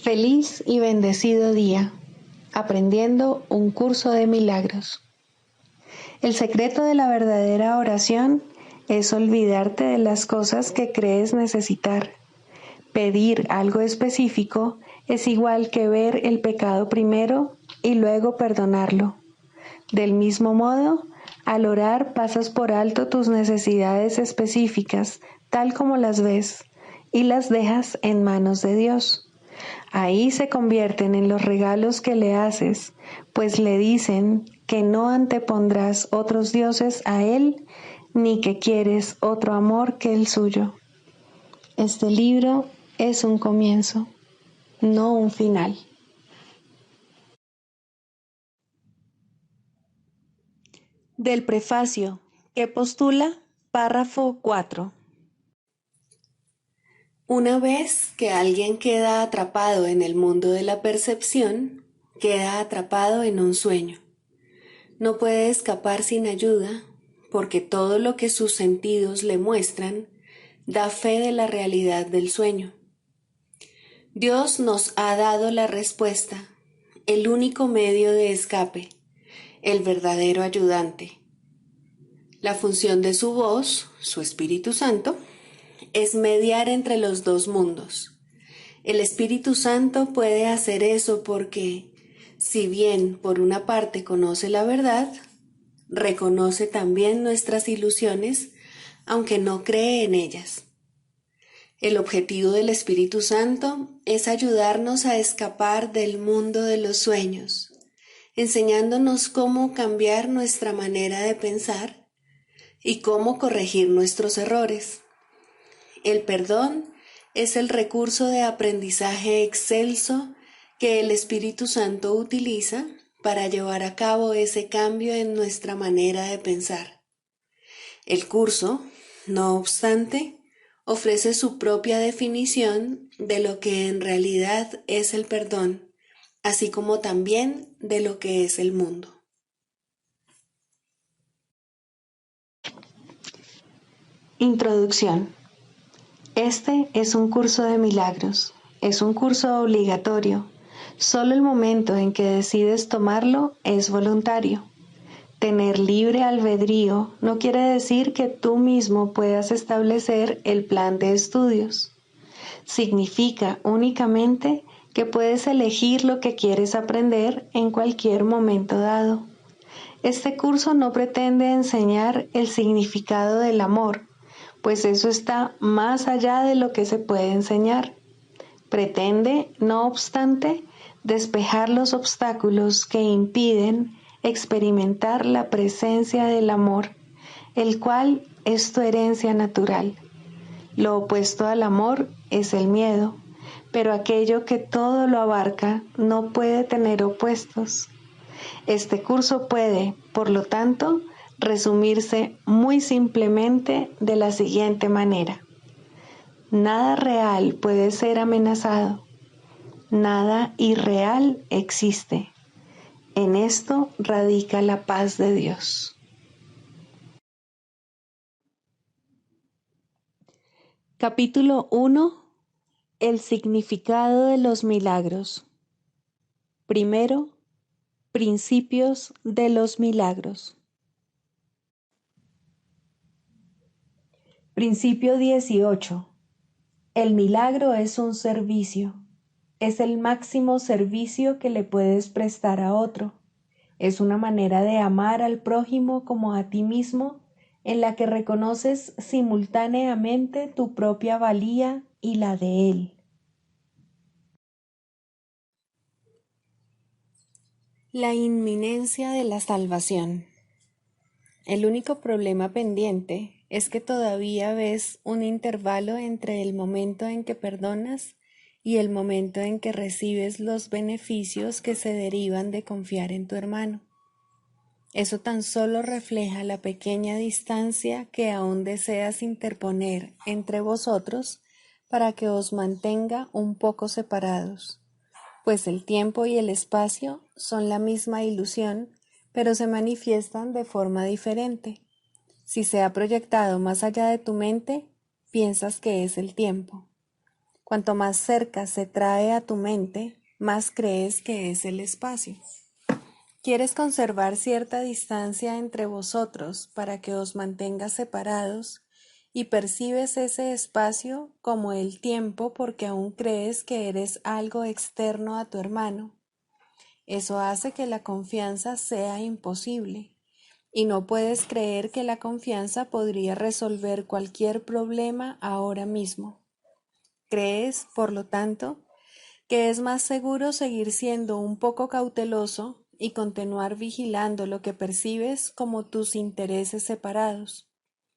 Feliz y bendecido día, aprendiendo un curso de milagros. El secreto de la verdadera oración es olvidarte de las cosas que crees necesitar. Pedir algo específico es igual que ver el pecado primero y luego perdonarlo. Del mismo modo, al orar pasas por alto tus necesidades específicas, tal como las ves, y las dejas en manos de Dios. Ahí se convierten en los regalos que le haces, pues le dicen que no antepondrás otros dioses a Él, ni que quieres otro amor que el suyo. Este libro es un comienzo, no un final. Del prefacio, que postula párrafo 4. Una vez que alguien queda atrapado en el mundo de la percepción, queda atrapado en un sueño. No puede escapar sin ayuda, porque todo lo que sus sentidos le muestran da fe de la realidad del sueño. Dios nos ha dado la respuesta, el único medio de escape, el verdadero ayudante. La función de su voz, su Espíritu Santo, es mediar entre los dos mundos. El Espíritu Santo puede hacer eso porque, si bien por una parte conoce la verdad, reconoce también nuestras ilusiones, aunque no cree en ellas. El objetivo del Espíritu Santo es ayudarnos a escapar del mundo de los sueños, enseñándonos cómo cambiar nuestra manera de pensar y cómo corregir nuestros errores. El perdón es el recurso de aprendizaje excelso que el Espíritu Santo utiliza para llevar a cabo ese cambio en nuestra manera de pensar. El curso, no obstante, ofrece su propia definición de lo que en realidad es el perdón, así como también de lo que es el mundo. Introducción. Este es un curso de milagros, es un curso obligatorio. Solo el momento en que decides tomarlo es voluntario. Tener libre albedrío no quiere decir que tú mismo puedas establecer el plan de estudios. Significa únicamente que puedes elegir lo que quieres aprender en cualquier momento dado. Este curso no pretende enseñar el significado del amor, pues eso está más allá de lo que se puede enseñar. Pretende, no obstante, despejar los obstáculos que impiden experimentar la presencia del amor, el cual es tu herencia natural. Lo opuesto al amor es el miedo, pero aquello que todo lo abarca no puede tener opuestos. Este curso puede, por lo tanto, resumirse muy simplemente de la siguiente manera. Nada real puede ser amenazado. Nada irreal existe. En esto radica la paz de Dios. Capítulo 1. El significado de los milagros. Primero, principios de los milagros. Principio 18. El milagro es un servicio. Es el máximo servicio que le puedes prestar a otro. Es una manera de amar al prójimo como a ti mismo, en la que reconoces simultáneamente tu propia valía y la de él. La inminencia de la salvación. El único problema pendiente es que todavía ves un intervalo entre el momento en que perdonas y el momento en que recibes los beneficios que se derivan de confiar en tu hermano. Eso tan solo refleja la pequeña distancia que aún deseas interponer entre vosotros para que os mantenga un poco separados, pues el tiempo y el espacio son la misma ilusión, pero se manifiestan de forma diferente. Si se ha proyectado más allá de tu mente, piensas que es el tiempo. Cuanto más cerca se trae a tu mente, más crees que es el espacio. Quieres conservar cierta distancia entre vosotros para que os mantengas separados y percibes ese espacio como el tiempo porque aún crees que eres algo externo a tu hermano. Eso hace que la confianza sea imposible y no puedes creer que la confianza podría resolver cualquier problema ahora mismo. Crees, por lo tanto, que es más seguro seguir siendo un poco cauteloso y continuar vigilando lo que percibes como tus intereses separados.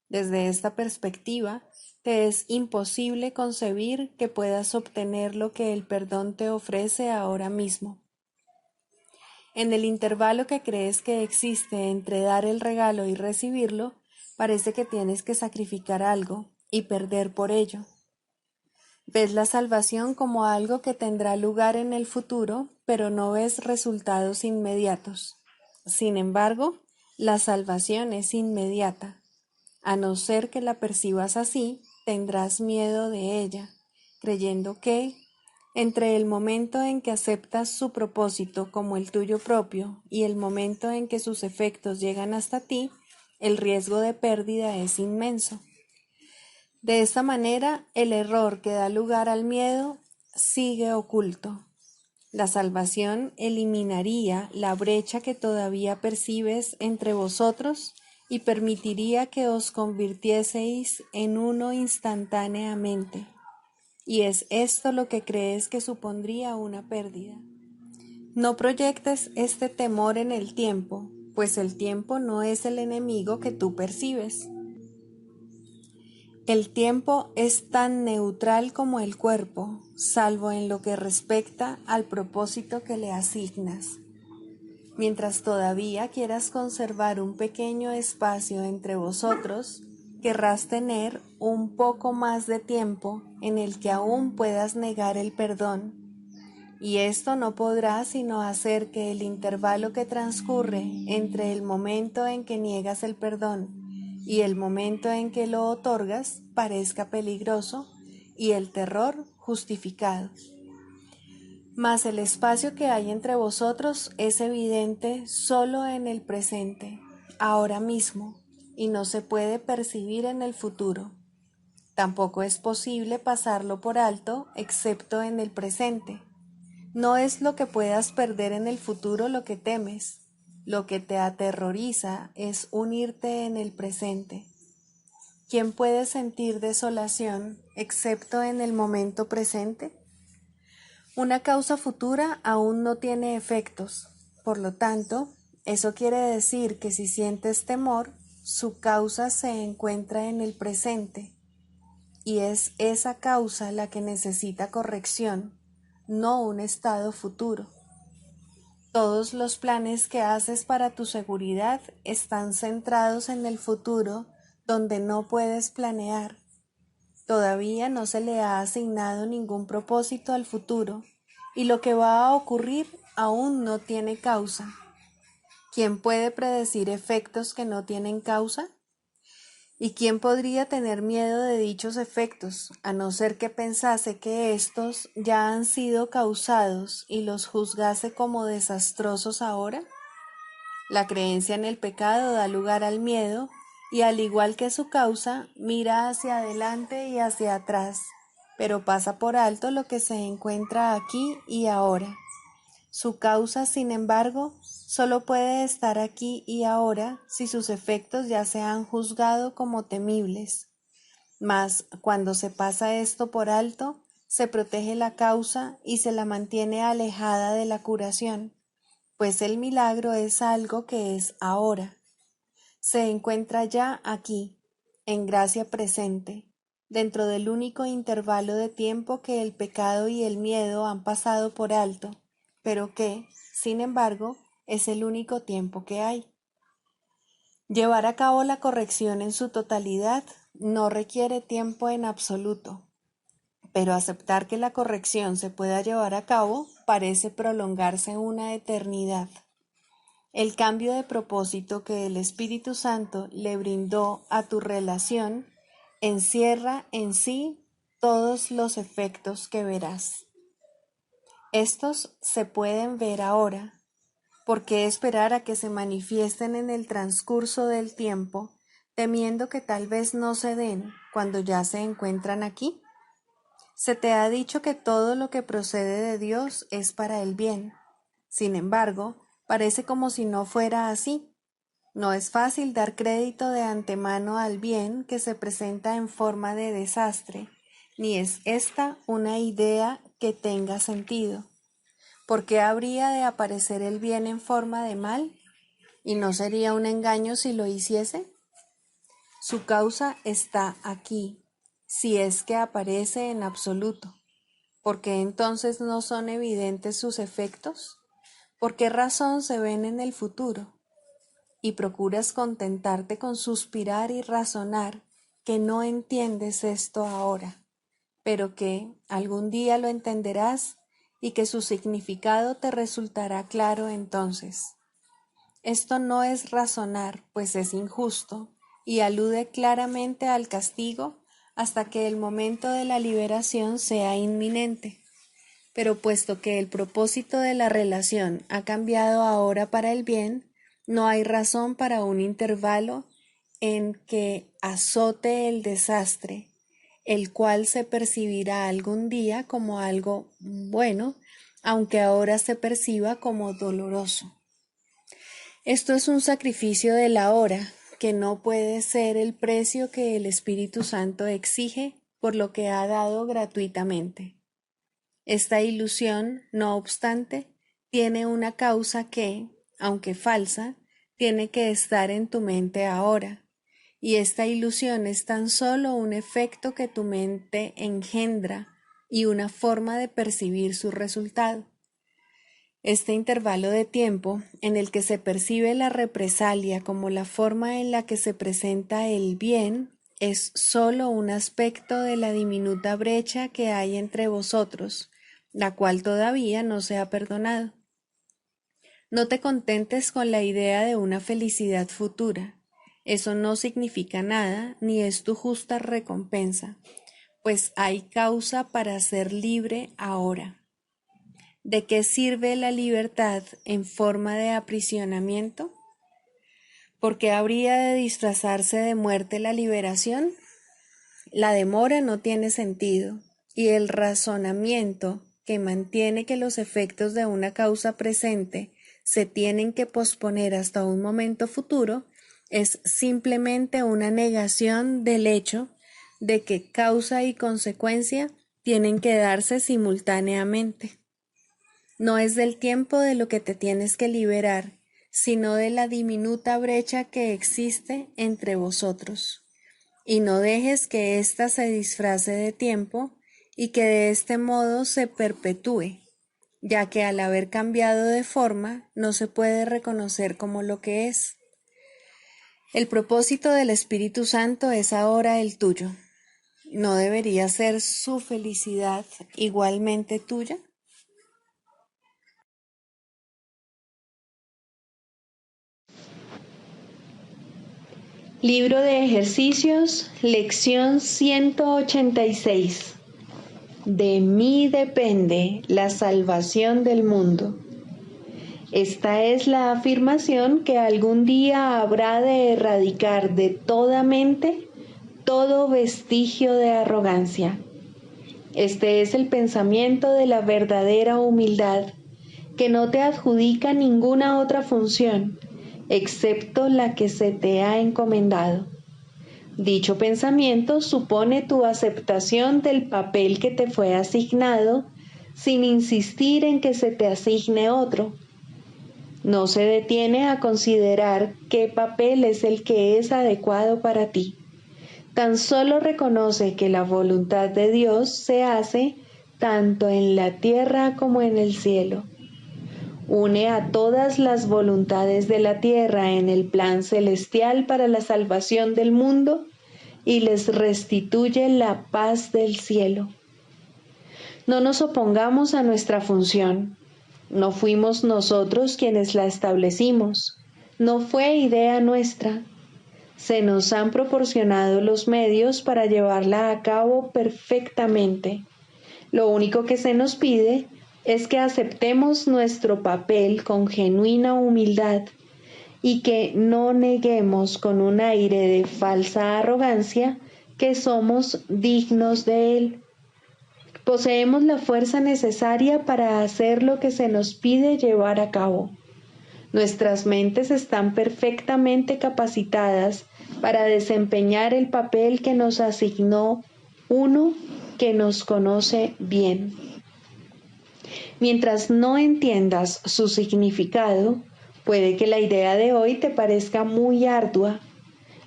Desde esta perspectiva, te es imposible concebir que puedas obtener lo que el perdón te ofrece ahora mismo. En el intervalo que crees que existe entre dar el regalo y recibirlo, parece que tienes que sacrificar algo y perder por ello. Ves la salvación como algo que tendrá lugar en el futuro, pero no ves resultados inmediatos. Sin embargo, la salvación es inmediata. A no ser que la percibas así, tendrás miedo de ella, creyendo que, entre el momento en que aceptas su propósito como el tuyo propio y el momento en que sus efectos llegan hasta ti, el riesgo de pérdida es inmenso. De esta manera, el error que da lugar al miedo sigue oculto. La salvación eliminaría la brecha que todavía percibes entre vosotros y permitiría que os convirtieseis en uno instantáneamente. Y es esto lo que crees que supondría una pérdida. No proyectes este temor en el tiempo, pues el tiempo no es el enemigo que tú percibes. El tiempo es tan neutral como el cuerpo, salvo en lo que respecta al propósito que le asignas. Mientras todavía quieras conservar un pequeño espacio entre vosotros, querrás tener un poco más de tiempo en el que aún puedas negar el perdón, y esto no podrá sino hacer que el intervalo que transcurre entre el momento en que niegas el perdón y el momento en que lo otorgas parezca peligroso y el terror justificado. Mas el espacio que hay entre vosotros es evidente solo en el presente, ahora mismo, y no se puede percibir en el futuro. Tampoco es posible pasarlo por alto excepto en el presente. No es lo que puedas perder en el futuro lo que temes. Lo que te aterroriza es unirte en el presente. ¿Quién puede sentir desolación excepto en el momento presente? Una causa futura aún no tiene efectos. Por lo tanto, eso quiere decir que si sientes temor, su causa se encuentra en el presente. Y es esa causa la que necesita corrección, no un estado futuro. Todos los planes que haces para tu seguridad están centrados en el futuro donde no puedes planear. Todavía no se le ha asignado ningún propósito al futuro y lo que va a ocurrir aún no tiene causa. ¿Quién puede predecir efectos que no tienen causa? ¿Y quién podría tener miedo de dichos efectos, a no ser que pensase que éstos ya han sido causados y los juzgase como desastrosos ahora? La creencia en el pecado da lugar al miedo y al igual que su causa, mira hacia adelante y hacia atrás, pero pasa por alto lo que se encuentra aquí y ahora. Su causa, sin embargo, solo puede estar aquí y ahora si sus efectos ya se han juzgado como temibles. Mas, cuando se pasa esto por alto, se protege la causa y se la mantiene alejada de la curación, pues el milagro es algo que es ahora. Se encuentra ya aquí, en gracia presente, dentro del único intervalo de tiempo que el pecado y el miedo han pasado por alto, pero que, sin embargo, es el único tiempo que hay. Llevar a cabo la corrección en su totalidad no requiere tiempo en absoluto, pero aceptar que la corrección se pueda llevar a cabo parece prolongarse una eternidad. El cambio de propósito que el Espíritu Santo le brindó a tu relación encierra en sí todos los efectos que verás. Estos se pueden ver ahora. ¿Por qué esperar a que se manifiesten en el transcurso del tiempo, temiendo que tal vez no se den cuando ya se encuentran aquí? Se te ha dicho que todo lo que procede de Dios es para el bien. Sin embargo, parece como si no fuera así. No es fácil dar crédito de antemano al bien que se presenta en forma de desastre, ni es esta una idea que tenga sentido. ¿Por qué habría de aparecer el bien en forma de mal? ¿Y no sería un engaño si lo hiciese? Su causa está aquí, si es que aparece en absoluto. ¿Por qué entonces no son evidentes sus efectos? ¿Por qué razón se ven en el futuro? Y procuras contentarte con suspirar y razonar que no entiendes esto ahora, pero que algún día lo entenderás y que su significado te resultará claro entonces. Esto no es razonar, pues es injusto, y alude claramente al castigo hasta que el momento de la liberación sea inminente. Pero puesto que el propósito de la relación ha cambiado ahora para el bien, no hay razón para un intervalo en que azote el desastre, el cual se percibirá algún día como algo bueno, aunque ahora se perciba como doloroso. Esto es un sacrificio de la hora, que no puede ser el precio que el Espíritu Santo exige por lo que ha dado gratuitamente. Esta ilusión, no obstante, tiene una causa que, aunque falsa, tiene que estar en tu mente ahora, y esta ilusión es tan solo un efecto que tu mente engendra y una forma de percibir su resultado. Este intervalo de tiempo en el que se percibe la represalia como la forma en la que se presenta el bien es solo un aspecto de la diminuta brecha que hay entre vosotros, la cual todavía no se ha perdonado. No te contentes con la idea de una felicidad futura. Eso no significa nada, ni es tu justa recompensa, pues hay causa para ser libre ahora. ¿De qué sirve la libertad en forma de aprisionamiento? ¿Por qué habría de disfrazarse de muerte la liberación? La demora no tiene sentido, y el razonamiento que mantiene que los efectos de una causa presente se tienen que posponer hasta un momento futuro es simplemente una negación del hecho de que causa y consecuencia tienen que darse simultáneamente. No es del tiempo de lo que te tienes que liberar, sino de la diminuta brecha que existe entre vosotros. Y no dejes que ésta se disfrace de tiempo y que de este modo se perpetúe, ya que al haber cambiado de forma no se puede reconocer como lo que es. El propósito del Espíritu Santo es ahora el tuyo. ¿No debería ser su felicidad igualmente tuya? Libro de ejercicios, lección 186. De mí depende la salvación del mundo. Esta es la afirmación que algún día habrá de erradicar de toda mente todo vestigio de arrogancia. Este es el pensamiento de la verdadera humildad, que no te adjudica ninguna otra función, excepto la que se te ha encomendado. Dicho pensamiento supone tu aceptación del papel que te fue asignado, sin insistir en que se te asigne otro. No se detiene a considerar qué papel es el que es adecuado para ti. Tan solo reconoce que la voluntad de Dios se hace tanto en la tierra como en el cielo. Une a todas las voluntades de la tierra en el plan celestial para la salvación del mundo y les restituye la paz del cielo. No nos opongamos a nuestra función. No fuimos nosotros quienes la establecimos. No fue idea nuestra. Se nos han proporcionado los medios para llevarla a cabo perfectamente. Lo único que se nos pide es que aceptemos nuestro papel con genuina humildad y que no neguemos con un aire de falsa arrogancia que somos dignos de él. Poseemos la fuerza necesaria para hacer lo que se nos pide llevar a cabo. Nuestras mentes están perfectamente capacitadas para desempeñar el papel que nos asignó uno que nos conoce bien. Mientras no entiendas su significado, puede que la idea de hoy te parezca muy ardua.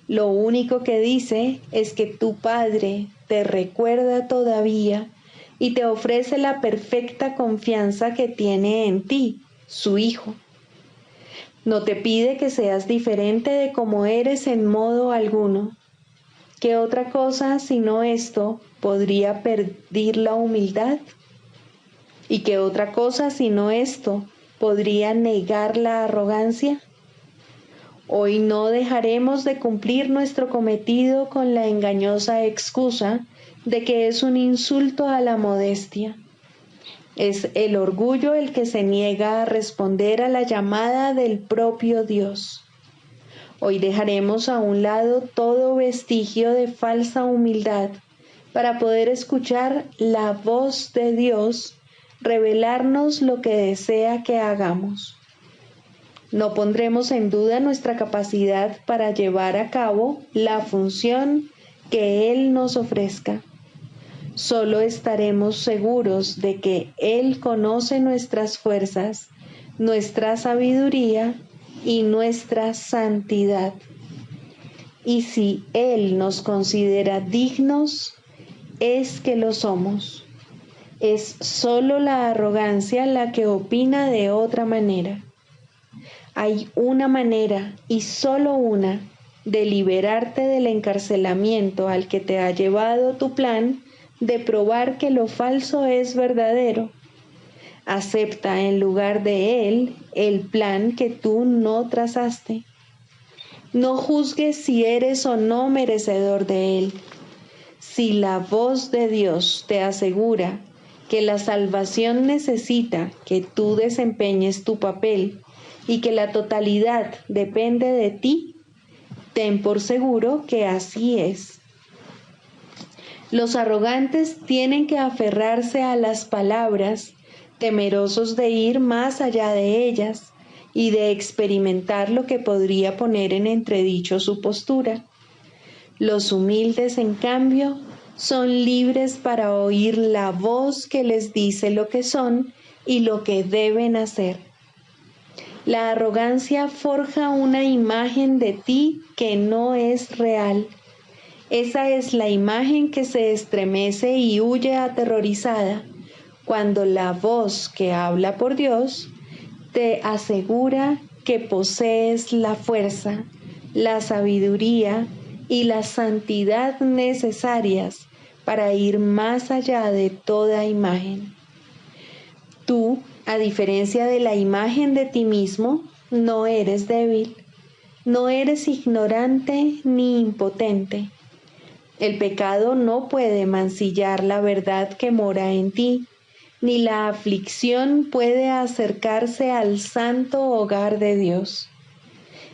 Lo único que dice es que tu Padre te recuerda todavía y te ofrece la perfecta confianza que tiene en ti, su Hijo. No te pide que seas diferente de como eres en modo alguno. ¿Qué otra cosa sino esto podría pedir la humildad? ¿Y qué otra cosa sino esto podría negar la arrogancia? Hoy no dejaremos de cumplir nuestro cometido con la engañosa excusa de que es un insulto a la modestia. Es el orgullo el que se niega a responder a la llamada del propio Dios. Hoy dejaremos a un lado todo vestigio de falsa humildad para poder escuchar la voz de Dios revelarnos lo que desea que hagamos. No pondremos en duda nuestra capacidad para llevar a cabo la función que Él nos ofrezca. Solo estaremos seguros de que Él conoce nuestras fuerzas, nuestra sabiduría y nuestra santidad. Y si Él nos considera dignos, es que lo somos. Es solo la arrogancia la que opina de otra manera. Hay una manera, y solo una, de liberarte del encarcelamiento al que te ha llevado tu plan de probar que lo falso es verdadero. Acepta en lugar de él el plan que tú no trazaste. No juzgues si eres o no merecedor de él. Si la voz de Dios te asegura que la salvación necesita que tú desempeñes tu papel y que la totalidad depende de ti, ten por seguro que así es. Los arrogantes tienen que aferrarse a las palabras, temerosos de ir más allá de ellas y de experimentar lo que podría poner en entredicho su postura. Los humildes, en cambio, son libres para oír la voz que les dice lo que son y lo que deben hacer. La arrogancia forja una imagen de ti que no es real. Esa es la imagen que se estremece y huye aterrorizada cuando la voz que habla por Dios te asegura que posees la fuerza, la sabiduría y la santidad necesarias para ir más allá de toda imagen. Tú, a diferencia de la imagen de ti mismo, no eres débil, no eres ignorante ni impotente. El pecado no puede mancillar la verdad que mora en ti, ni la aflicción puede acercarse al santo hogar de Dios.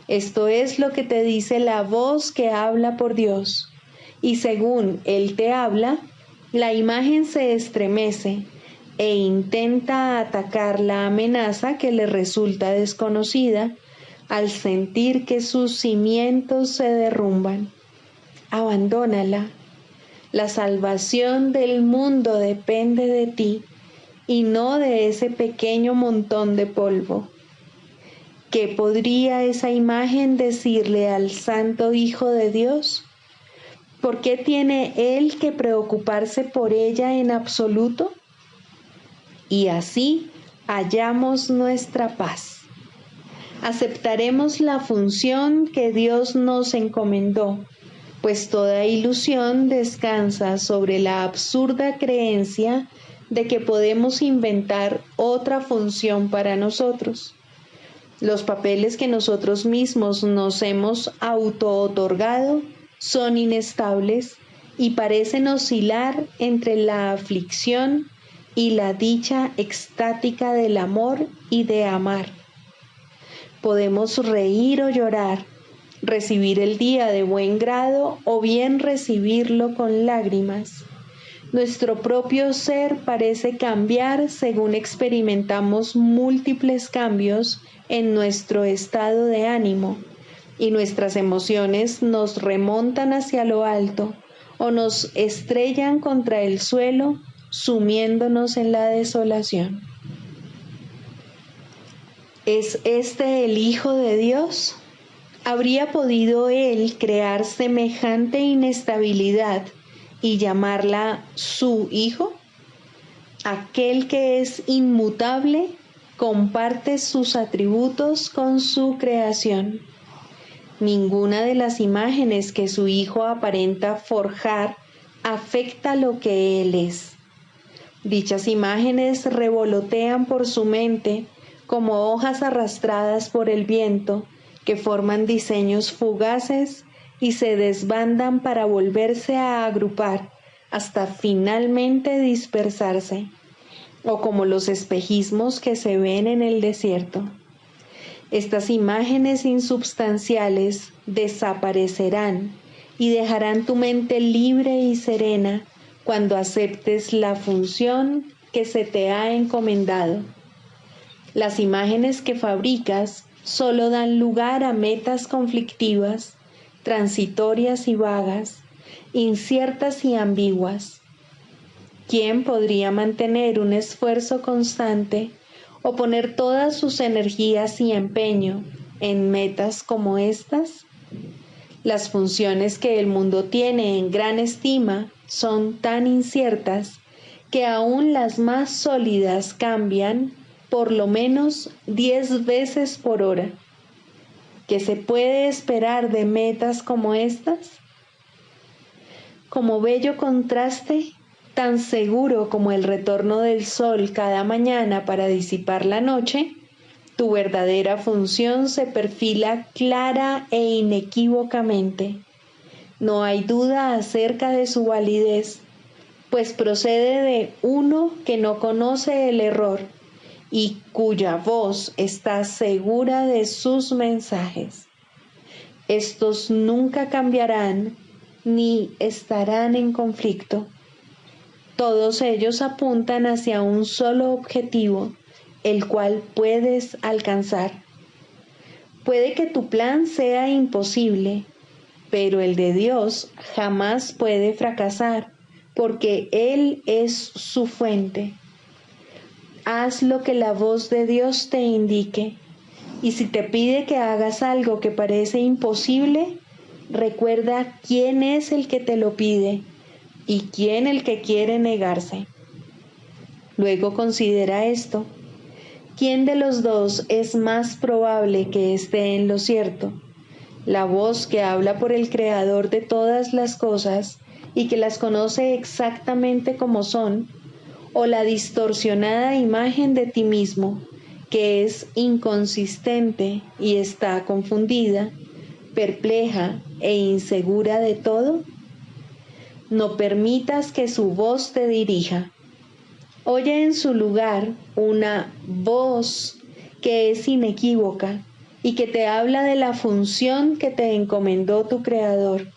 Esto es lo que te dice la voz que habla por Dios, y según Él te habla, la imagen se estremece e intenta atacar la amenaza que le resulta desconocida al sentir que sus cimientos se derrumban. Abandónala. La salvación del mundo depende de ti y no de ese pequeño montón de polvo. ¿Qué podría esa imagen decirle al Santo Hijo de Dios? ¿Por qué tiene Él que preocuparse por ella en absoluto? Y así hallamos nuestra paz. Aceptaremos la función que Dios nos encomendó, pues toda ilusión descansa sobre la absurda creencia de que podemos inventar otra función para nosotros. Los papeles que nosotros mismos nos hemos auto-otorgado son inestables y parecen oscilar entre la aflicción y la dicha extática del amor y de amar. Podemos reír o llorar, recibir el día de buen grado o bien recibirlo con lágrimas. Nuestro propio ser parece cambiar según experimentamos múltiples cambios en nuestro estado de ánimo, y nuestras emociones nos remontan hacia lo alto o nos estrellan contra el suelo, sumiéndonos en la desolación. ¿Es este el Hijo de Dios? ¿Habría podido Él crear semejante inestabilidad y llamarla su Hijo? Aquel que es inmutable comparte sus atributos con su creación. Ninguna de las imágenes que su Hijo aparenta forjar afecta lo que Él es. Dichas imágenes revolotean por su mente como hojas arrastradas por el viento que forman diseños fugaces y se desbandan para volverse a agrupar hasta finalmente dispersarse, o como los espejismos que se ven en el desierto. Estas imágenes insubstanciales desaparecerán y dejarán tu mente libre y serena cuando aceptes la función que se te ha encomendado. Las imágenes que fabricas solo dan lugar a metas conflictivas, transitorias y vagas, inciertas y ambiguas. ¿Quién podría mantener un esfuerzo constante o poner todas sus energías y empeño en metas como estas? Las funciones que el mundo tiene en gran estima son tan inciertas que aún las más sólidas cambian por lo menos 10 veces por hora. ¿Qué se puede esperar de metas como estas? Como bello contraste, tan seguro como el retorno del sol cada mañana para disipar la noche, tu verdadera función se perfila clara e inequívocamente. No hay duda acerca de su validez, pues procede de uno que no conoce el error y cuya voz está segura de sus mensajes. Estos nunca cambiarán ni estarán en conflicto. Todos ellos apuntan hacia un solo objetivo, el cual puedes alcanzar. Puede que tu plan sea imposible, pero el de Dios jamás puede fracasar, porque Él es su fuente. Haz lo que la voz de Dios te indique, y si te pide que hagas algo que parece imposible, recuerda quién es el que te lo pide y quién el que quiere negarse. Luego considera esto: ¿quién de los dos es más probable que esté en lo cierto? ¿La voz que habla por el Creador de todas las cosas y que las conoce exactamente como son, o la distorsionada imagen de ti mismo, que es inconsistente y está confundida, perpleja e insegura de todo? No permitas que su voz te dirija. Oye en su lugar una voz que es inequívoca y que te habla de la función que te encomendó tu Creador,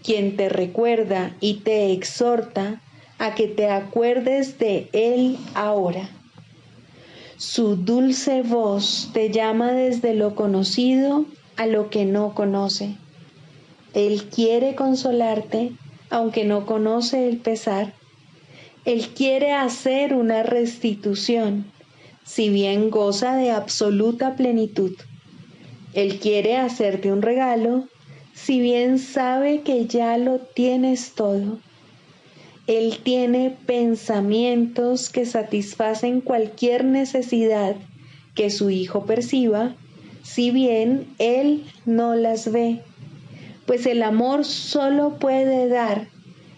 quien te recuerda y te exhorta a que te acuerdes de Él ahora. Su dulce voz te llama desde lo conocido a lo que no conoce. Él quiere consolarte, aunque no conoce el pesar. Él quiere hacer una restitución, si bien goza de absoluta plenitud. Él quiere hacerte un regalo, si bien sabe que ya lo tienes todo. Él tiene pensamientos que satisfacen cualquier necesidad que su Hijo perciba, si bien Él no las ve, pues el amor solo puede dar,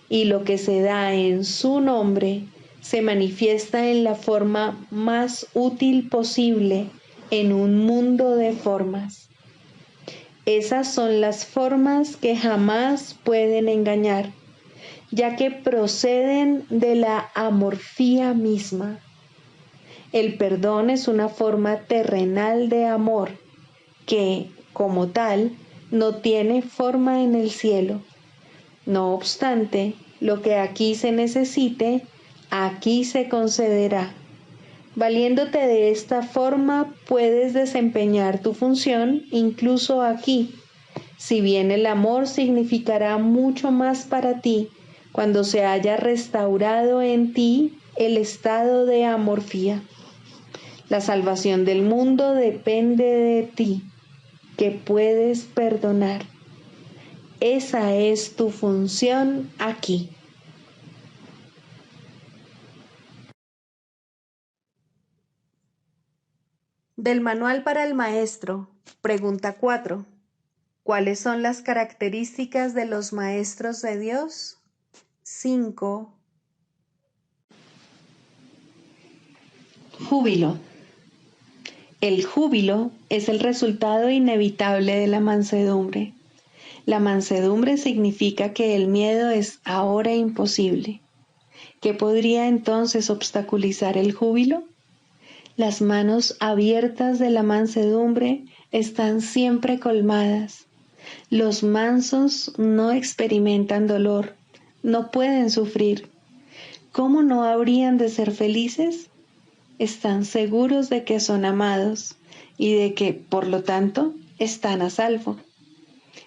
y lo que se da en su nombre se manifiesta en la forma más útil posible en un mundo de formas. Esas son las formas que jamás pueden engañar, ya que proceden de la amorfía misma. El perdón es una forma terrenal de amor que, como tal, no tiene forma en el cielo. No obstante, lo que aquí se necesite, aquí se concederá. Valiéndote de esta forma, puedes desempeñar tu función incluso aquí, si bien el amor significará mucho más para ti cuando se haya restaurado en ti el estado de amorfía. La salvación del mundo depende de ti, que puedes perdonar. Esa es tu función aquí. Del Manual para el Maestro, pregunta 4. ¿Cuáles son las características de los maestros de Dios? 5. Júbilo. El júbilo es el resultado inevitable de la mansedumbre. La mansedumbre significa que el miedo es ahora imposible. ¿Qué podría entonces obstaculizar el júbilo? Las manos abiertas de la mansedumbre están siempre colmadas. Los mansos no experimentan dolor, no pueden sufrir. ¿Cómo no habrían de ser felices? Están seguros de que son amados y de que, por lo tanto, están a salvo.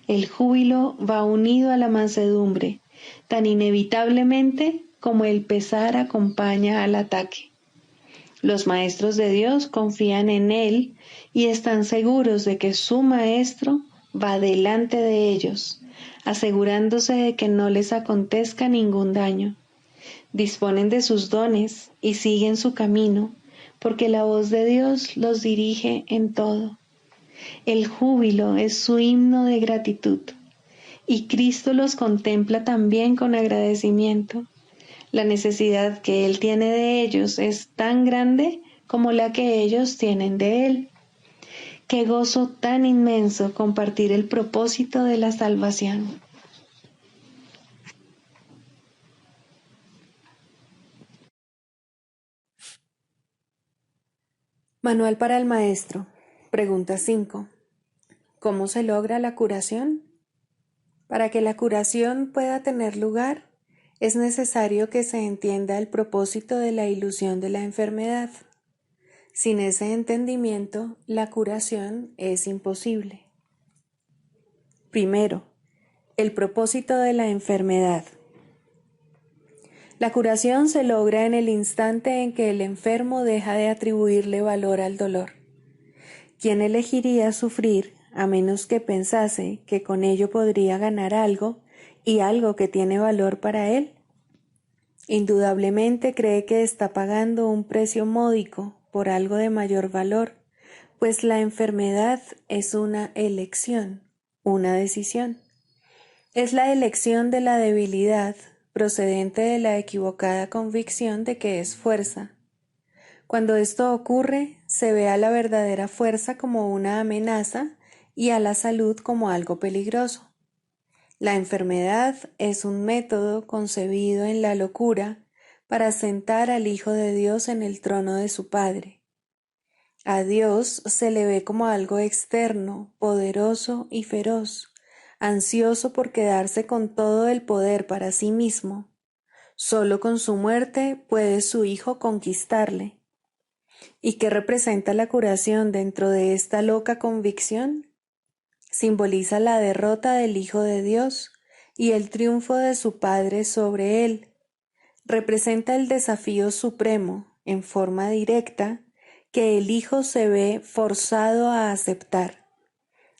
El júbilo va unido a la mansedumbre, tan inevitablemente como el pesar acompaña al ataque. Los maestros de Dios confían en Él y están seguros de que su Maestro va delante de ellos, asegurándose de que no les acontezca ningún daño. Disponen de sus dones y siguen su camino, porque la voz de Dios los dirige en todo. El júbilo es su himno de gratitud, y Cristo los contempla también con agradecimiento. La necesidad que Él tiene de ellos es tan grande como la que ellos tienen de Él. Qué gozo tan inmenso compartir el propósito de la salvación. Manual para el Maestro. Pregunta 5. ¿Cómo se logra la curación? Para que la curación pueda tener lugar, es necesario que se entienda el propósito de la ilusión de la enfermedad. Sin ese entendimiento, la curación es imposible. Primero, el propósito de la enfermedad. La curación se logra en el instante en que el enfermo deja de atribuirle valor al dolor. ¿Quién elegiría sufrir a menos que pensase que con ello podría ganar algo y algo que tiene valor para él? Indudablemente cree que está pagando un precio módico por algo de mayor valor, pues la enfermedad es una elección, una decisión. Es la elección de la debilidad procedente de la equivocada convicción de que es fuerza. Cuando esto ocurre, se ve a la verdadera fuerza como una amenaza y a la salud como algo peligroso. La enfermedad es un método concebido en la locura para sentar al Hijo de Dios en el trono de su Padre. A Dios se le ve como algo externo, poderoso y feroz, ansioso por quedarse con todo el poder para sí mismo. Solo con su muerte puede su Hijo conquistarle. ¿Y qué representa la curación dentro de esta loca convicción? Simboliza la derrota del Hijo de Dios y el triunfo de su Padre sobre él. Representa el desafío supremo, en forma directa, que el Hijo se ve forzado a aceptar.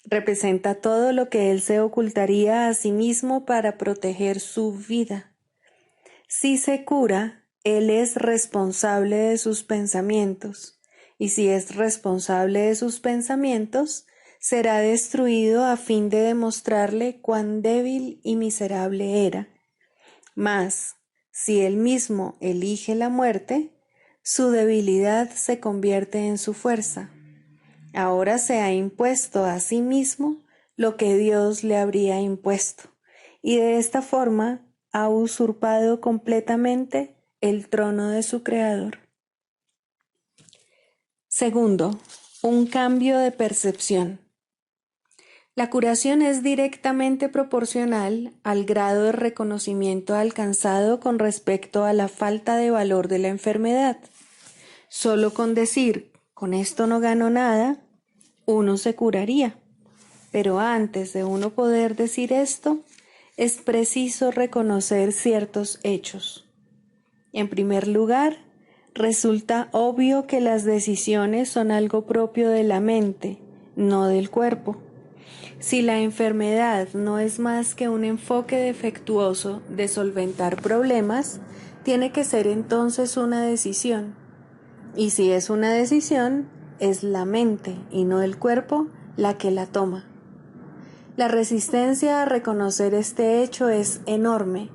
Representa todo lo que él se ocultaría a sí mismo para proteger su vida. Si se cura, él es responsable de sus pensamientos, y si es responsable de sus pensamientos, será destruido a fin de demostrarle cuán débil y miserable era. Mas, si él mismo elige la muerte, su debilidad se convierte en su fuerza. Ahora se ha impuesto a sí mismo lo que Dios le habría impuesto, y de esta forma ha usurpado completamente el trono de su Creador. Segundo, un cambio de percepción. La curación es directamente proporcional al grado de reconocimiento alcanzado con respecto a la falta de valor de la enfermedad. Solo con decir, con esto no gano nada, uno se curaría. Pero antes de uno poder decir esto, es preciso reconocer ciertos hechos. En primer lugar, resulta obvio que las decisiones son algo propio de la mente, no del cuerpo. Si la enfermedad no es más que un enfoque defectuoso de solventar problemas, tiene que ser entonces una decisión. Y si es una decisión, es la mente y no el cuerpo la que la toma. La resistencia a reconocer este hecho es enorme,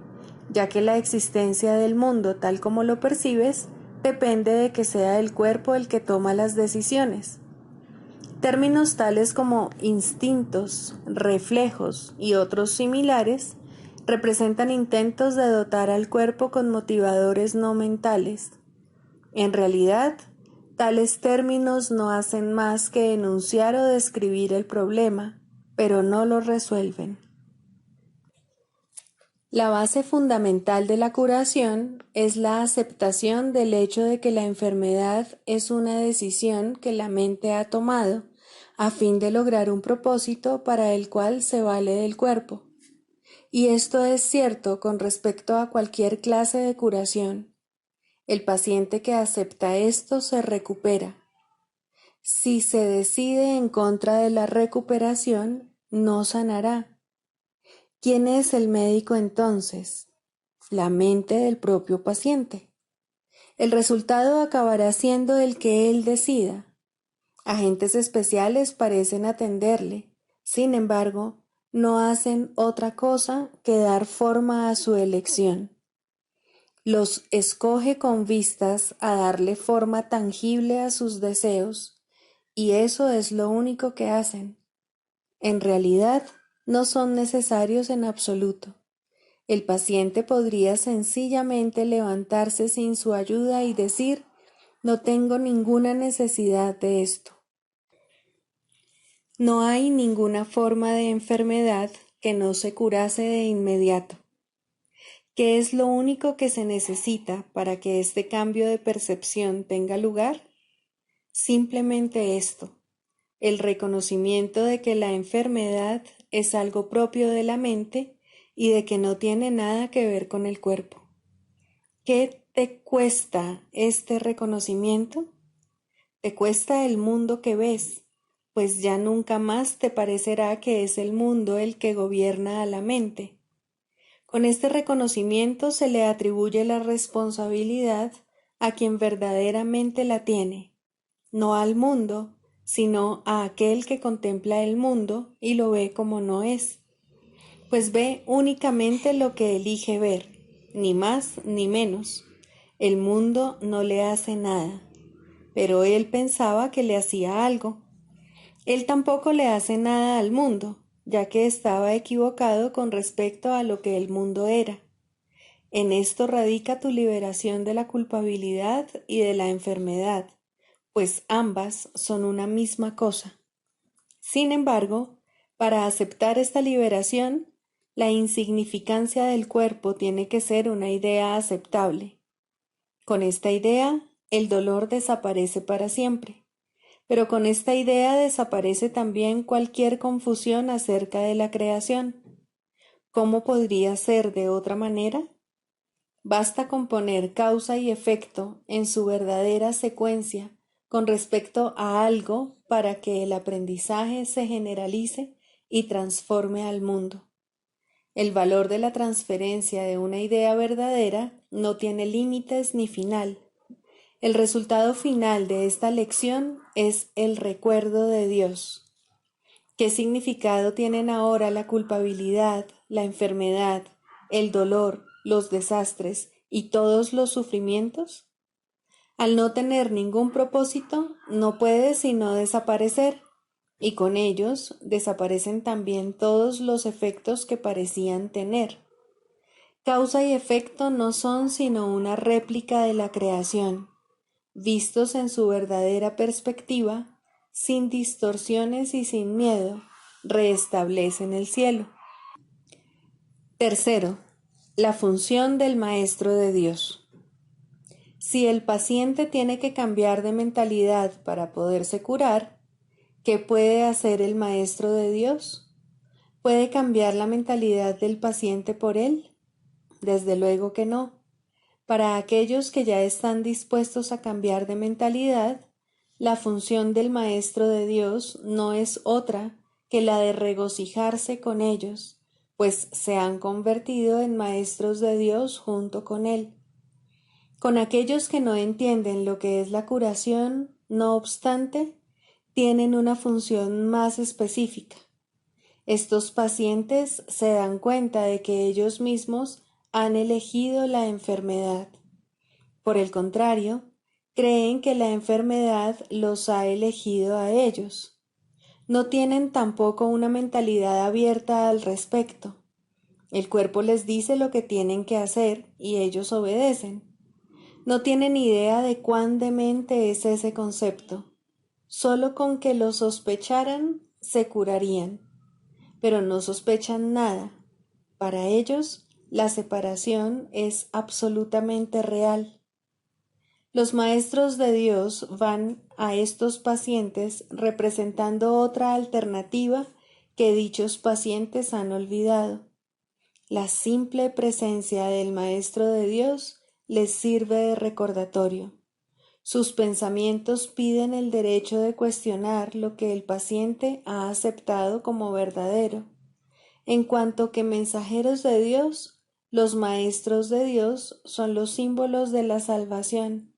ya que la existencia del mundo tal como lo percibes depende de que sea el cuerpo el que toma las decisiones. Términos tales como instintos, reflejos y otros similares representan intentos de dotar al cuerpo con motivadores no mentales. En realidad, tales términos no hacen más que enunciar o describir el problema, pero no lo resuelven. La base fundamental de la curación es la aceptación del hecho de que la enfermedad es una decisión que la mente ha tomado a fin de lograr un propósito para el cual se vale del cuerpo. Y esto es cierto con respecto a cualquier clase de curación. El paciente que acepta esto se recupera. Si se decide en contra de la recuperación, no sanará. ¿Quién es el médico entonces? La mente del propio paciente. El resultado acabará siendo el que él decida. Agentes especiales parecen atenderle, sin embargo, no hacen otra cosa que dar forma a su elección. Los escoge con vistas a darle forma tangible a sus deseos, y eso es lo único que hacen. En realidad, no son necesarios en absoluto. El paciente podría sencillamente levantarse sin su ayuda y decir, no tengo ninguna necesidad de esto. No hay ninguna forma de enfermedad que no se curase de inmediato. ¿Qué es lo único que se necesita para que este cambio de percepción tenga lugar? Simplemente esto, el reconocimiento de que la enfermedad es algo propio de la mente y de que no tiene nada que ver con el cuerpo. ¿Qué te cuesta este reconocimiento? Te cuesta el mundo que ves, pues ya nunca más te parecerá que es el mundo el que gobierna a la mente. Con este reconocimiento se le atribuye la responsabilidad a quien verdaderamente la tiene, no al mundo, sino a aquel que contempla el mundo y lo ve como no es, pues ve únicamente lo que elige ver, ni más ni menos. El mundo no le hace nada, pero él pensaba que le hacía algo. Él tampoco le hace nada al mundo, ya que estaba equivocado con respecto a lo que el mundo era. En esto radica tu liberación de la culpabilidad y de la enfermedad, pues ambas son una misma cosa. Sin embargo, para aceptar esta liberación, la insignificancia del cuerpo tiene que ser una idea aceptable. Con esta idea, el dolor desaparece para siempre. Pero con esta idea desaparece también cualquier confusión acerca de la creación. ¿Cómo podría ser de otra manera? Basta con poner causa y efecto en su verdadera secuencia con respecto a algo para que el aprendizaje se generalice y transforme al mundo. El valor de la transferencia de una idea verdadera no tiene límites ni final. El resultado final de esta lección es el recuerdo de Dios. ¿Qué significado tienen ahora la culpabilidad, la enfermedad, el dolor, los desastres y todos los sufrimientos? Al no tener ningún propósito, no puede sino desaparecer, y con ellos desaparecen también todos los efectos que parecían tener. Causa y efecto no son sino una réplica de la creación, vistos en su verdadera perspectiva, sin distorsiones y sin miedo, restablecen el cielo. Tercero, la función del Maestro de Dios. Si el paciente tiene que cambiar de mentalidad para poderse curar, ¿qué puede hacer el Maestro de Dios? ¿Puede cambiar la mentalidad del paciente por él? Desde luego que no. Para aquellos que ya están dispuestos a cambiar de mentalidad, la función del Maestro de Dios no es otra que la de regocijarse con ellos, pues se han convertido en maestros de Dios junto con Él. Con aquellos que no entienden lo que es la curación, no obstante, tienen una función más específica. Estos pacientes se dan cuenta de que ellos mismos han elegido la enfermedad. Por el contrario, creen que la enfermedad los ha elegido a ellos. No tienen tampoco una mentalidad abierta al respecto. El cuerpo les dice lo que tienen que hacer y ellos obedecen. No tienen idea de cuán demente es ese concepto. Solo con que lo sospecharan, se curarían. Pero no sospechan nada. Para ellos, la separación es absolutamente real. Los maestros de Dios van a estos pacientes representando otra alternativa que dichos pacientes han olvidado. La simple presencia del Maestro de Dios les sirve de recordatorio. Sus pensamientos piden el derecho de cuestionar lo que el paciente ha aceptado como verdadero. En cuanto que mensajeros de Dios, los maestros de Dios son los símbolos de la salvación.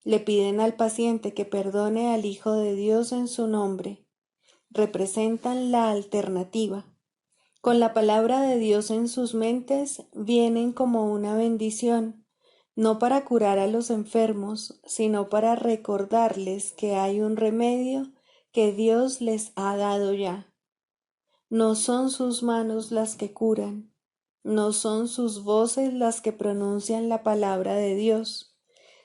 Le piden al paciente que perdone al Hijo de Dios en su nombre. Representan la alternativa. Con la palabra de Dios en sus mentes, vienen como una bendición, no para curar a los enfermos, sino para recordarles que hay un remedio que Dios les ha dado ya. No son sus manos las que curan, no son sus voces las que pronuncian la palabra de Dios,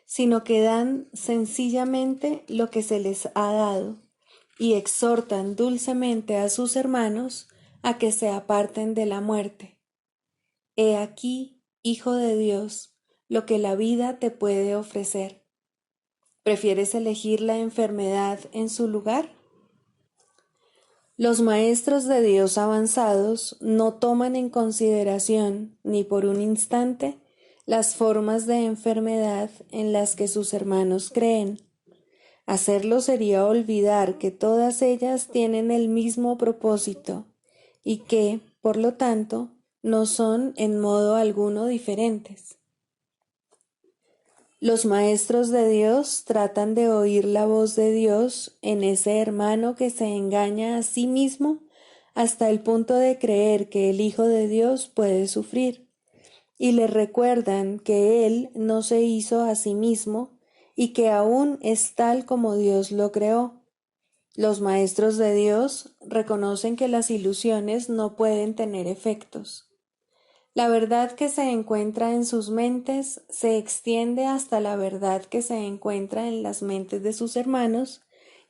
sino que dan sencillamente lo que se les ha dado y exhortan dulcemente a sus hermanos a que se aparten de la muerte. He aquí, Hijo de Dios, lo que la vida te puede ofrecer. ¿Prefieres elegir la enfermedad en su lugar? Los maestros de Dios avanzados no toman en consideración ni por un instante las formas de enfermedad en las que sus hermanos creen. Hacerlo sería olvidar que todas ellas tienen el mismo propósito y que, por lo tanto, no son en modo alguno diferentes. Los maestros de Dios tratan de oír la voz de Dios en ese hermano que se engaña a sí mismo hasta el punto de creer que el Hijo de Dios puede sufrir, y le recuerdan que Él no se hizo a sí mismo y que aún es tal como Dios lo creó. Los maestros de Dios reconocen que las ilusiones no pueden tener efectos. La verdad que se encuentra en sus mentes se extiende hasta la verdad que se encuentra en las mentes de sus hermanos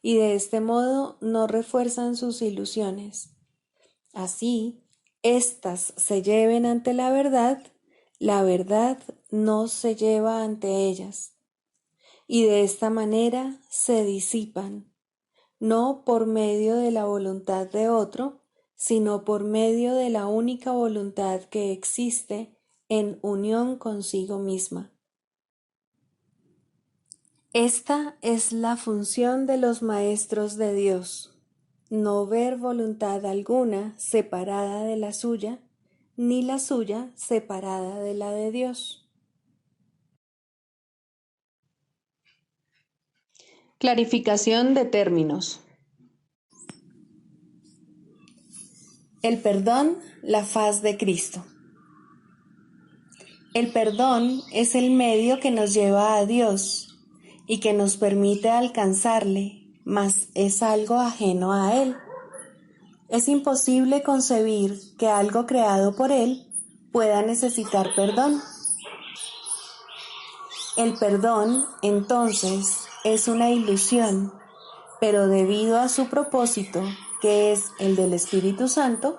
y de este modo no refuerzan sus ilusiones. Así, éstas se lleven ante la verdad no se lleva ante ellas. Y de esta manera se disipan, no por medio de la voluntad de otro, sino por medio de la única voluntad que existe en unión consigo misma. Esta es la función de los maestros de Dios, no ver voluntad alguna separada de la suya, ni la suya separada de la de Dios. Clarificación de términos. El perdón, la faz de Cristo. El perdón es el medio que nos lleva a Dios, y que nos permite alcanzarle, mas es algo ajeno a Él. Es imposible concebir que algo creado por Él pueda necesitar perdón. El perdón, entonces, es una ilusión, pero debido a su propósito, que es el del Espíritu Santo,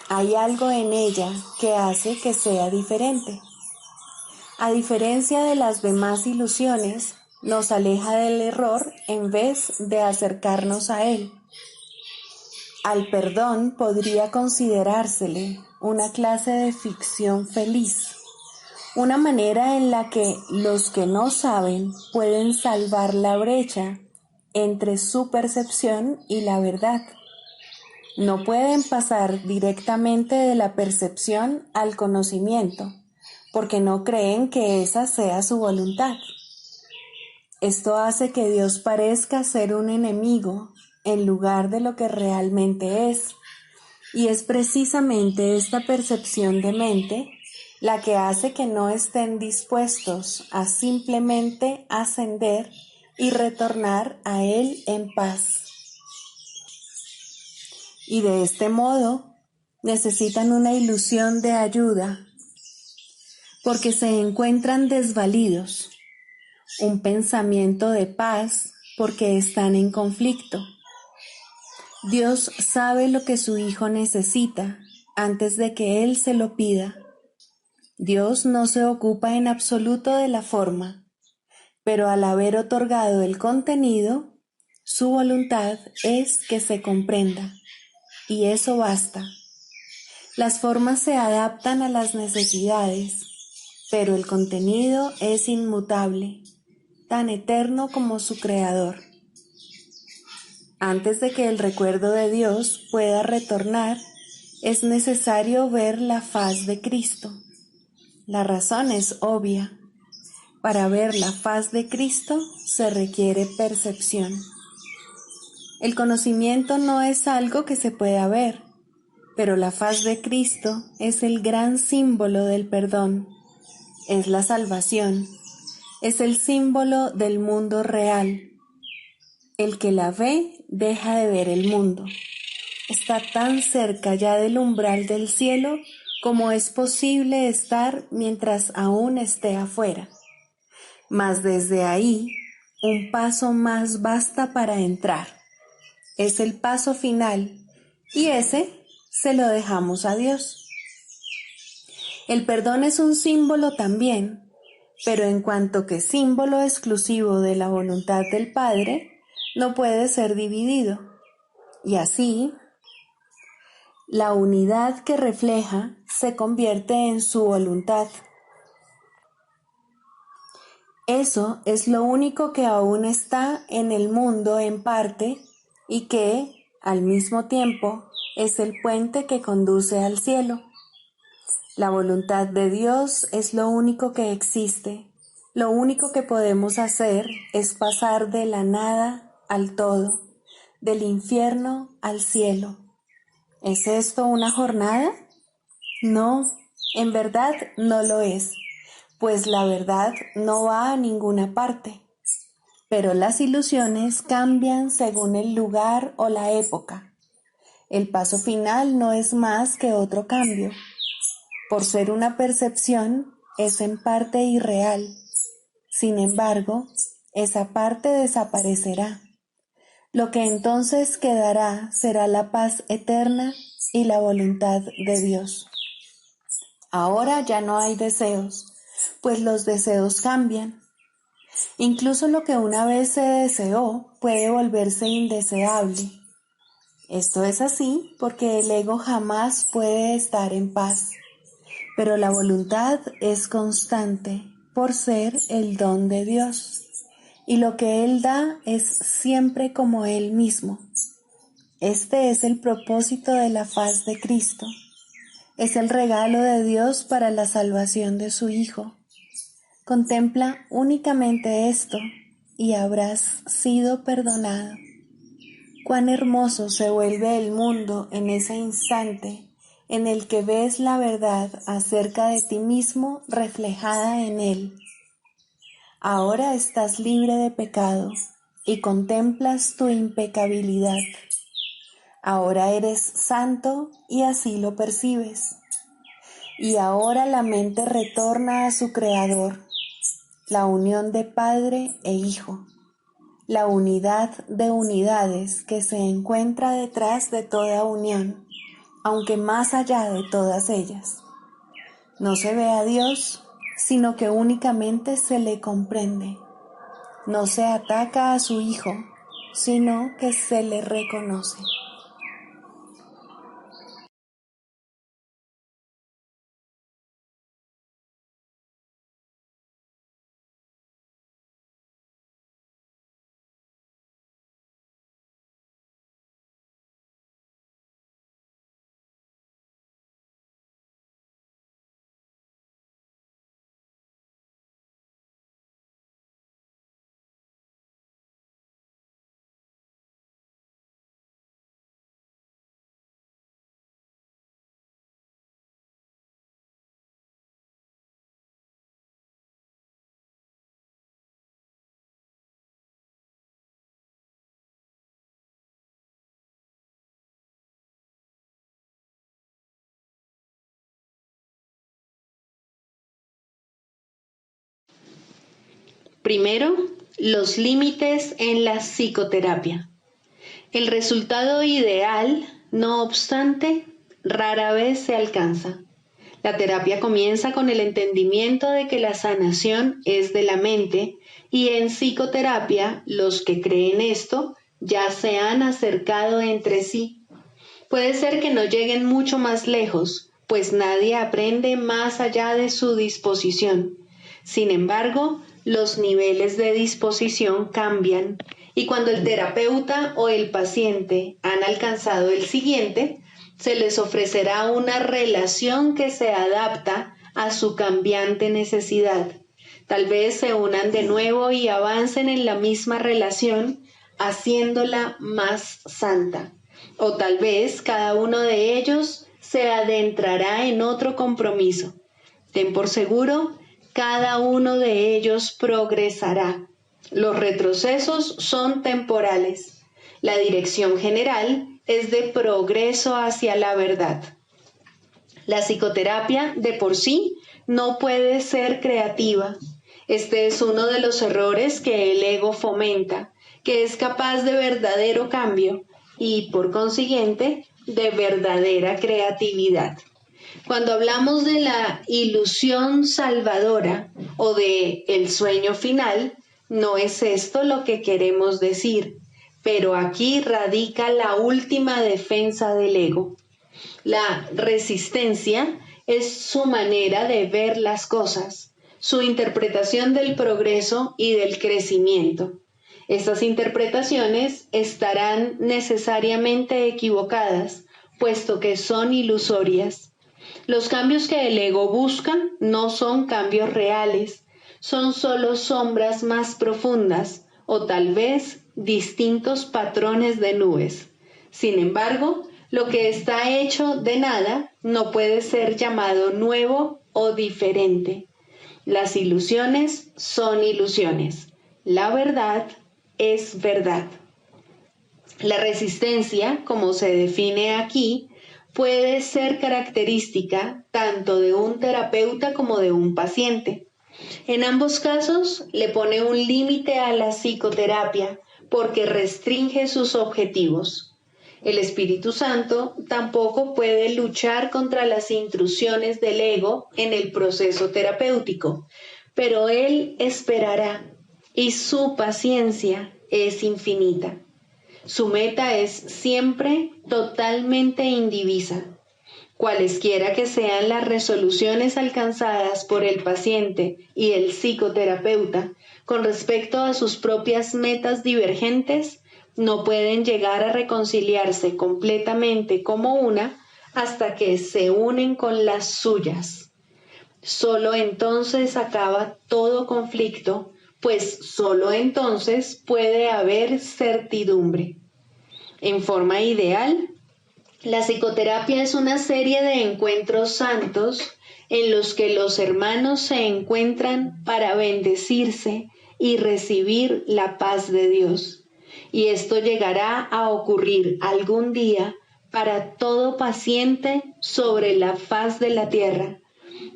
hay algo en ella que hace que sea diferente. A diferencia de las demás ilusiones, nos aleja del error en vez de acercarnos a él. Al perdón podría considerársele una clase de ficción feliz, una manera en la que los que no saben pueden salvar la brecha entre su percepción y la verdad. No pueden pasar directamente de la percepción al conocimiento, porque no creen que esa sea su voluntad. Esto hace que Dios parezca ser un enemigo en lugar de lo que realmente es, y es precisamente esta percepción de mente la que hace que no estén dispuestos a simplemente ascender y retornar a Él en paz. Y de este modo necesitan una ilusión de ayuda porque se encuentran desvalidos, un pensamiento de paz porque están en conflicto. Dios sabe lo que su Hijo necesita antes de que Él se lo pida. Dios no se ocupa en absoluto de la forma, pero al haber otorgado el contenido, su voluntad es que se comprenda, y eso basta. Las formas se adaptan a las necesidades, pero el contenido es inmutable, tan eterno como su creador. Antes de que el recuerdo de Dios pueda retornar, es necesario ver la faz de Cristo. La razón es obvia. Para ver la faz de Cristo se requiere percepción. El conocimiento no es algo que se pueda ver, pero la faz de Cristo es el gran símbolo del perdón. Es la salvación, es el símbolo del mundo real. El que la ve deja de ver el mundo. Está tan cerca ya del umbral del cielo como es posible estar mientras aún esté afuera. Mas desde ahí, un paso más basta para entrar. Es el paso final, y ese se lo dejamos a Dios. El perdón es un símbolo también, pero en cuanto que símbolo exclusivo de la voluntad del Padre, no puede ser dividido. Y así, la unidad que refleja se convierte en su voluntad. Eso es lo único que aún está en el mundo en parte y que, al mismo tiempo, es el puente que conduce al cielo. La voluntad de Dios es lo único que existe. Lo único que podemos hacer es pasar de la nada al todo, del infierno al cielo. ¿Es esto una jornada? No, en verdad no lo es, pues la verdad no va a ninguna parte. Pero las ilusiones cambian según el lugar o la época. El paso final no es más que otro cambio. Por ser una percepción, es en parte irreal. Sin embargo, esa parte desaparecerá. Lo que entonces quedará será la paz eterna y la voluntad de Dios. Ahora ya no hay deseos, pues los deseos cambian. Incluso lo que una vez se deseó puede volverse indeseable. Esto es así porque el ego jamás puede estar en paz. Pero la voluntad es constante por ser el don de Dios, y lo que Él da es siempre como Él mismo. Este es el propósito de la faz de Cristo. Es el regalo de Dios para la salvación de su Hijo. Contempla únicamente esto y habrás sido perdonado. Cuán hermoso se vuelve el mundo en ese instante en el que ves la verdad acerca de ti mismo reflejada en él. Ahora estás libre de pecado y contemplas tu impecabilidad. Ahora eres santo y así lo percibes. Y ahora la mente retorna a su Creador, la unión de Padre e Hijo, la unidad de unidades que se encuentra detrás de toda unión, aunque más allá de todas ellas. No se ve a Dios, sino que únicamente se le comprende. No se ataca a su Hijo, sino que se le reconoce. Primero, los límites en la psicoterapia. El resultado ideal, no obstante, rara vez se alcanza. La terapia comienza con el entendimiento de que la sanación es de la mente y en psicoterapia los que creen esto ya se han acercado entre sí. Puede ser que no lleguen mucho más lejos, pues nadie aprende más allá de su disposición. Sin embargo, los niveles de disposición cambian y cuando el terapeuta o el paciente han alcanzado el siguiente, se les ofrecerá una relación que se adapta a su cambiante necesidad. Tal vez se unan de nuevo y avancen en la misma relación, haciéndola más santa. O tal vez cada uno de ellos se adentrará en otro compromiso. Ten por seguro, cada uno de ellos progresará. Los retrocesos son temporales. La dirección general es de progreso hacia la verdad. La psicoterapia de por sí no puede ser creativa. Este es uno de los errores que el ego fomenta, que es capaz de verdadero cambio y, por consiguiente, de verdadera creatividad. Cuando hablamos de la ilusión salvadora o de el sueño final, no es esto lo que queremos decir, pero aquí radica la última defensa del ego. La resistencia es su manera de ver las cosas, su interpretación del progreso y del crecimiento. Estas interpretaciones estarán necesariamente equivocadas, puesto que son ilusorias. Los cambios que el ego busca no son cambios reales, son solo sombras más profundas o tal vez distintos patrones de nubes. Sin embargo, lo que está hecho de nada no puede ser llamado nuevo o diferente. Las ilusiones son ilusiones. La verdad es verdad. La resistencia, como se define aquí, puede ser característica tanto de un terapeuta como de un paciente. En ambos casos, le pone un límite a la psicoterapia porque restringe sus objetivos. El Espíritu Santo tampoco puede luchar contra las intrusiones del ego en el proceso terapéutico, pero Él esperará y su paciencia es infinita. Su meta es siempre totalmente indivisa. Cualesquiera que sean las resoluciones alcanzadas por el paciente y el psicoterapeuta con respecto a sus propias metas divergentes, no pueden llegar a reconciliarse completamente como una hasta que se unen con las suyas. Solo entonces acaba todo conflicto, pues solo entonces puede haber certidumbre. En forma ideal, la psicoterapia es una serie de encuentros santos en los que los hermanos se encuentran para bendecirse y recibir la paz de Dios. Y esto llegará a ocurrir algún día para todo paciente sobre la faz de la tierra,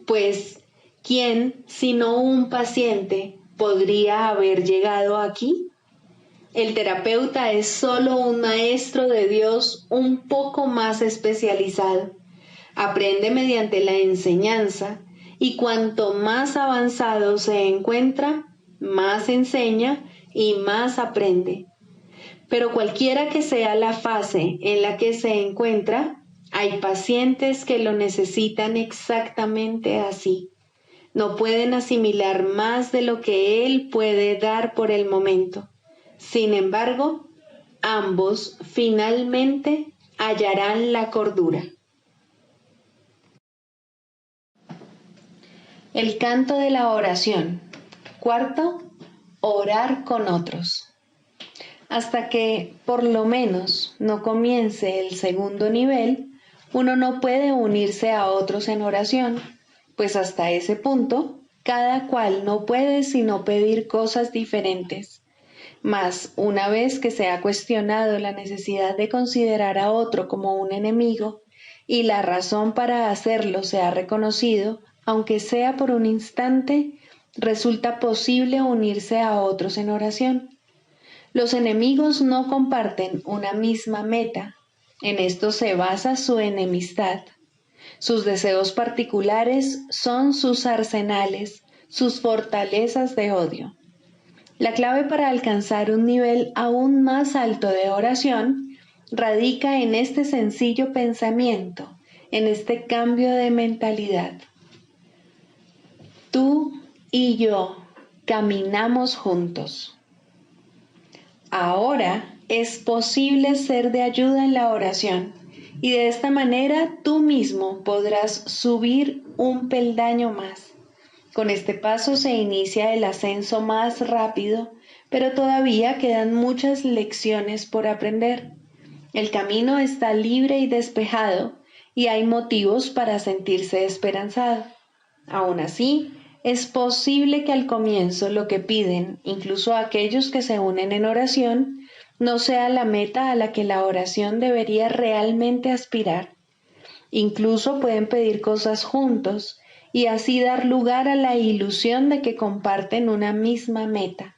pues ¿quién, sino un paciente, podría haber llegado aquí? El terapeuta es solo un maestro de Dios un poco más especializado. Aprende mediante la enseñanza y cuanto más avanzado se encuentra, más enseña y más aprende. Pero cualquiera que sea la fase en la que se encuentra, hay pacientes que lo necesitan exactamente así. No pueden asimilar más de lo que él puede dar por el momento. Sin embargo, ambos finalmente hallarán la cordura. El canto de la oración. Cuarto, orar con otros. Hasta que, por lo menos, no comience el segundo nivel, uno no puede unirse a otros en oración, pues hasta ese punto, cada cual no puede sino pedir cosas diferentes. Mas, una vez que se ha cuestionado la necesidad de considerar a otro como un enemigo, y la razón para hacerlo se ha reconocido, aunque sea por un instante, resulta posible unirse a otros en oración. Los enemigos no comparten una misma meta. En esto se basa su enemistad. Sus deseos particulares son sus arsenales, sus fortalezas de odio. La clave para alcanzar un nivel aún más alto de oración radica en este sencillo pensamiento, en este cambio de mentalidad. Tú y yo caminamos juntos. Ahora es posible ser de ayuda en la oración y de esta manera tú mismo podrás subir un peldaño más. Con este paso se inicia el ascenso más rápido, pero todavía quedan muchas lecciones por aprender. El camino está libre y despejado y hay motivos para sentirse esperanzado. Aún así, es posible que al comienzo lo que piden, incluso aquellos que se unen en oración, no sea la meta a la que la oración debería realmente aspirar. Incluso pueden pedir cosas juntos y así dar lugar a la ilusión de que comparten una misma meta.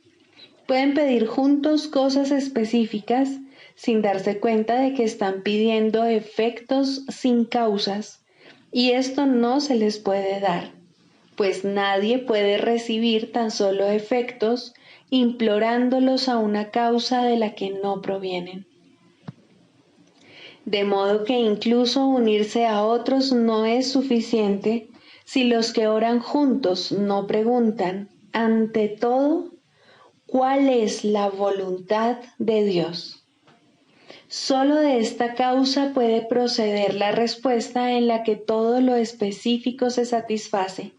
Pueden pedir juntos cosas específicas sin darse cuenta de que están pidiendo efectos sin causas, y esto no se les puede dar, pues nadie puede recibir tan solo efectos implorándolos a una causa de la que no provienen. De modo que incluso unirse a otros no es suficiente si los que oran juntos no preguntan, ante todo, ¿cuál es la voluntad de Dios? Solo de esta causa puede proceder la respuesta en la que todo lo específico se satisface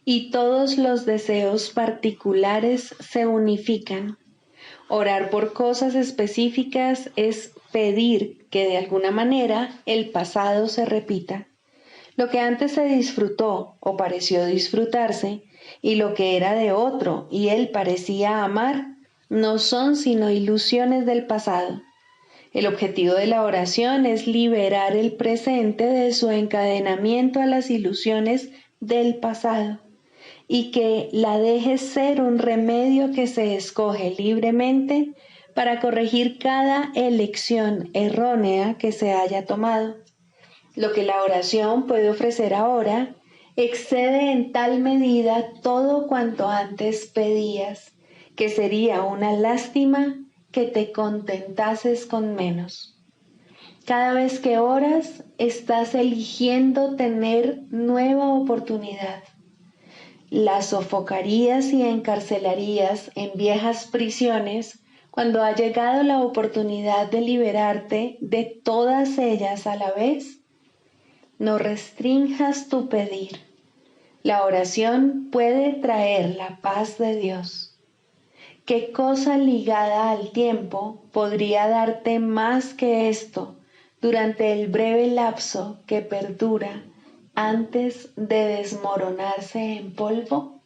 y todos los deseos particulares se unifican. Orar por cosas específicas es pedir que de alguna manera el pasado se repita. Lo que antes se disfrutó o pareció disfrutarse y lo que era de otro y él parecía amar no son sino ilusiones del pasado. El objetivo de la oración es liberar el presente de su encadenamiento a las ilusiones del pasado y que la deje ser un remedio que se escoge libremente para corregir cada elección errónea que se haya tomado. Lo que la oración puede ofrecer ahora excede en tal medida todo cuanto antes pedías, que sería una lástima que te contentases con menos. Cada vez que oras, estás eligiendo tener nueva oportunidad. La sofocarías y encarcelarías en viejas prisiones cuando ha llegado la oportunidad de liberarte de todas ellas a la vez. No restrinjas tu pedir. La oración puede traer la paz de Dios. ¿Qué cosa ligada al tiempo podría darte más que esto durante el breve lapso que perdura antes de desmoronarse en polvo?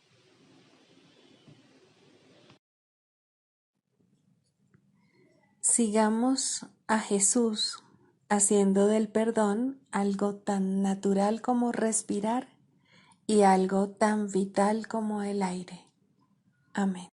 Sigamos a Jesús haciendo del perdón algo tan natural como respirar y algo tan vital como el aire. Amén.